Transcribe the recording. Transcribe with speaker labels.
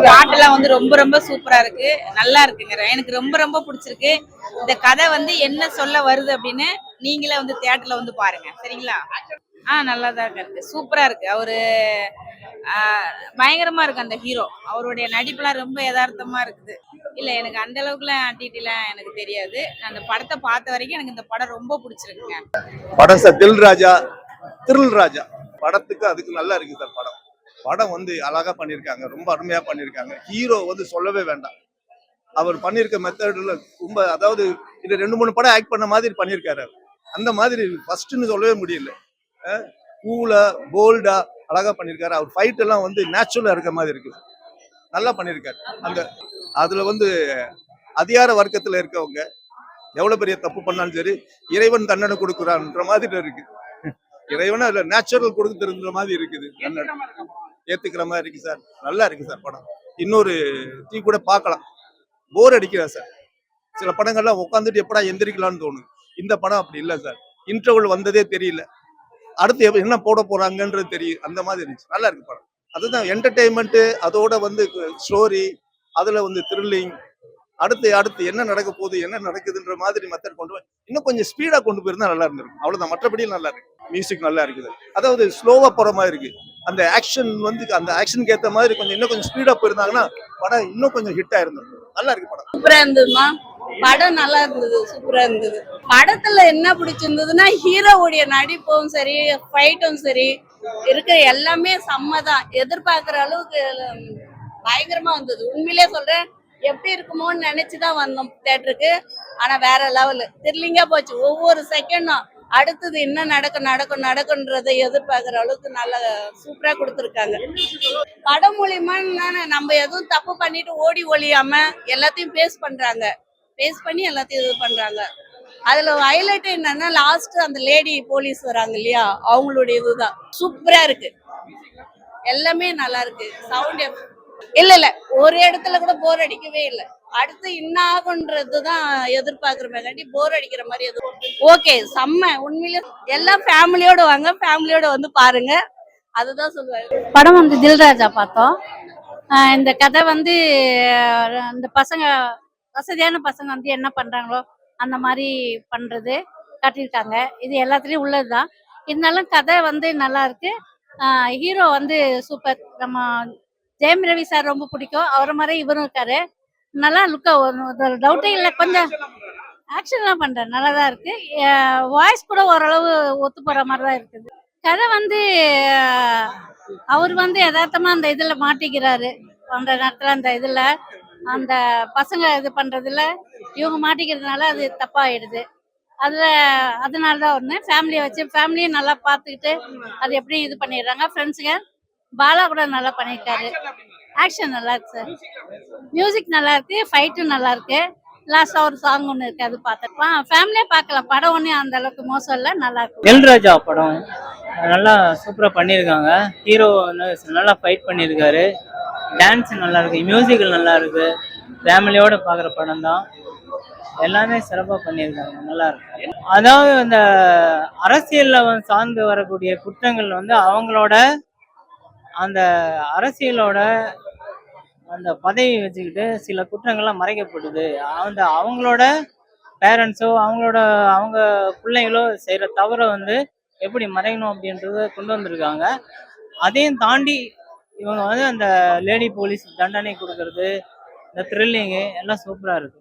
Speaker 1: பாட்டெல்லாம் வந்து ரொம்ப ரொம்ப சூப்பரா இருக்கு, நல்லா இருக்குங்க. எனக்கு ரொம்ப ரொம்ப பிடிச்சிருக்கு. இந்த கதை வந்து என்ன சொல்ல வருது அப்படின்னு நீங்களே வந்து தியேட்டர்ல வந்து பாருங்க, சரிங்களா? நல்லா தான் இருக்கு, சூப்பரா இருக்கு. அவரு பயங்கரமா இருக்கு அந்த ஹீரோ. அவருடைய நடிப்புலாம் ரொம்ப யதார்த்தமா இருக்குது. இல்ல எனக்கு அந்த அளவுக்குலாம் டிடிலாம் எனக்கு தெரியாது. நான் அந்த படத்தை பார்த்த வரைக்கும் எனக்கு இந்த படம் ரொம்ப பிடிச்சிருக்குங்க.
Speaker 2: படம் சார் தில் ராஜா, திரில் ராஜா படத்துக்கு அதுக்கு நல்லா இருக்கு சார். படம் படம் வந்து அழகா பண்ணியிருக்காங்க, ரொம்ப அருமையா பண்ணியிருக்காங்க. ஹீரோ வந்து சொல்லவே வேண்டாம். அவர் பண்ணியிருக்க மெத்தட்ல ரொம்ப, அதாவது இது 2-3 படம் ஆக்ட் பண்ண மாதிரி பண்ணியிருக்காரு. அந்த மாதிரி ஃபர்ஸ்ட்னு சொல்லவே முடியல. கூலா போல்டா அழகா பண்ணியிருக்காரு. அவர் ஃபைட் எல்லாம் வந்து நேச்சுரலா இருக்க மாதிரி இருக்கு, நல்லா பண்ணியிருக்காரு. அந்த அதுல வந்து அதிகார வர்க்கத்துல இருக்கவங்க எவ்வளவு பெரிய தப்பு பண்ணாலும் சரி, இறைவன் தண்டனை கொடுக்குறான்ற மாதிரி இருக்கு. இறைவனா இல்ல நேச்சுரல் கொடுத்துருந்த மாதிரி இருக்குது, ஏத்துக்கிற மாதிரி இருக்கு சார். நல்லா இருக்கு சார் படம். இன்னொரு டீ கூட பார்க்கலாம், போர் அடிக்கிறா சார். சில படங்கள்லாம் உட்காந்துட்டு எப்படா எந்திரிக்கலாம்னு தோணும். இந்த படம் அப்படி இல்லை சார். இன்டர்வல் வந்ததே தெரியல, அடுத்து என்ன போட போறாங்கன்றது தெரியும், அந்த மாதிரி இருந்துச்சு. நல்லா இருக்கு படம். அதுதான் என்டர்டெயின்மெண்ட், அதோட வந்து ஸ்டோரி, அதுல வந்து த்ரில்லிங், அடுத்து அடுத்து என்ன நடக்க போகுது, என்ன நடக்குதுன்ற மாதிரி மெத்தட் கொண்டு போய் இன்னும் கொஞ்சம் ஸ்பீடா கொண்டு போயிருந்தா நல்லா இருந்திருக்கும். அவ்வளவுதான், மற்றபடி நல்லா இருக்கு. மியூசிக் நல்லா இருக்குது, அதாவது ஸ்லோவா போற மாதிரி இருக்கு. அந்த ஆக்ஷன் வந்து அந்த ஆக்ஷனுக்கு ஏற்ற மாதிரி கொஞ்சம் இன்னும் கொஞ்சம் ஸ்பீடா போயிருந்தாங்கன்னா படம் இன்னும் கொஞ்சம் ஹிட் ஆயிருந்தது. நல்லா இருக்கு படம்.
Speaker 3: சூப்பரா இருந்ததுமா, படம் நல்லா இருந்தது, சூப்பரா இருந்தது. படத்துல என்ன பிடிச்சிருந்ததுன்னா ஹீரோவுடைய நடிப்பும் சரி, ஃபைட்டும் சரி, இருக்க எல்லாமே செம்மதான். எதிர்பார்க்கிற அளவுக்கு பயங்கரமா வந்தது. உண்மையிலே சொல்றேன், எப்படி இருக்குமோன்னு நினைச்சுதான் வந்தோம் தியேட்டருக்கு. ஆனா வேற லெவலு, த்ரில்லிங்கா போச்சு. ஒவ்வொரு செகண்டும் அடுத்தது என்ன நடக்குன்றதை எதிர்பார்க்கிற அளவுக்கு நல்ல சூப்பரா கொடுத்துருக்காங்க. படம் மூலியமா நம்ம எதுவும் தப்பு பண்ணிட்டு ஓடி ஒழியாம எல்லாத்தையும் பேஸ் பண்ணி எல்லாத்தையும் இது பண்றாங்க. அதுல ஹைலைட் என்னன்னா லாஸ்ட் அந்த லேடி போலீஸ் வராங்க இல்லையா, அவங்களுடைய இதுதான் சூப்பரா இருக்கு. எல்லாமே நல்லா இருக்கு. சவுண்ட் இல்ல ஒரு இடத்துல கூட போர் அடிக்கவே இல்லை. அடுத்து என்ன ஆகுன்றதுதான் எதிர்பார்க்கிறோமே, போர் அடிக்கிற மாதிரி எதுவும். ஓகே, செம்ம. உண்மையிலே எல்லாம் ஃபேமிலியோட வாங்க, ஃபேமிலியோட வந்து பாருங்க, அதுதான் சொல்லுவாங்க.
Speaker 4: படம் வந்து தில்ராஜா பார்த்தோம். இந்த கதை வந்து இந்த பசங்க, வசதியான பசங்க வந்து என்ன பண்றாங்களோ அந்த மாதிரி பண்றது காட்டியிருக்காங்க. இது எல்லாத்துலயும் உள்ளதுதான். இருந்தாலும் கதை வந்து நல்லா இருக்கு. ஹீரோ வந்து சூப்பர். நம்ம ஜெயம் ரவி சார் ரொம்ப பிடிக்கும், அவரை மாதிரி இவரும் இருக்காரு. நல்லா லுக்கா, ஒரு டவுட்டே இல்லை. கொஞ்சம் ஆக்ஷன்லாம் பண்றேன், நல்லா தான் இருக்கு. வாய்ஸ் கூட ஓரளவு ஒத்து போற மாதிரி தான் இருக்குது. கதை வந்து அவர் வந்து யதார்த்தமா அந்த இதுல மாட்டிக்கிறாரு. அந்த நேரத்துல அந்த இதுல அந்த பசங்க இது பண்றதுல இவங்க மாட்டிக்கிறதுனால அது தப்பாயிடுது. அதனாலதான் ஒண்ணு ஃபேமிலியை வச்சு ஃபேமிலியும் நல்லா பார்த்துக்கிட்டு அது எப்படி இது பண்ணிடுறாங்க. ஃப்ரெண்ட்ஸுங்க பாலா கூட நல்லா பண்ணியிருக்காரு. ஆக்ஷன் நல்லா இருக்கு சார், மியூசிக் நல்லா இருக்கு, ஃபைட்டும் நல்லா இருக்கு. லாஸ்டா ஒரு சாங் ஒன்று இருக்கு, அது பார்த்துருப்பான். ஃபேமிலியே பார்க்கலாம். படம் ஒன்றும் அந்த அளவுக்கு மோசம் இல்லை, நல்லா இருக்கு.
Speaker 5: தில்ராஜா படம் நல்லா சூப்பரா பண்ணியிருக்காங்க. ஹீரோ நல்லா ஃபைட் பண்ணியிருக்காரு. டான்ஸ் நல்லா இருக்கு, மியூசிக்கல் நல்லா இருக்கு. ஃபேமிலியோட பார்க்குற படம் தான். எல்லாமே சிறப்பாக பண்ணியிருக்காங்க, நல்லா இருக்கு. அதாவது அந்த அரசியல்ல சார்ந்து வரக்கூடிய குற்றங்கள் வந்து அவங்களோட அந்த அரசியலோட அந்த பதவி வச்சுக்கிட்டு சில குற்றங்கள்லாம் மறைக்கப்படுது. அவங்களோட பேரண்ட்ஸோ அவங்க பிள்ளைங்களோ செய்கிற தவறை வந்து எப்படி மறைக்கணும் அப்படின்றத கொண்டு வந்திருக்காங்க. அதையும் தாண்டி இவங்க வந்து அந்த லேடி போலீஸ் தண்டனை கொடுக்கறது, இந்த த்ரில்லிங்கு எல்லாம் சூப்பராக இருக்கு.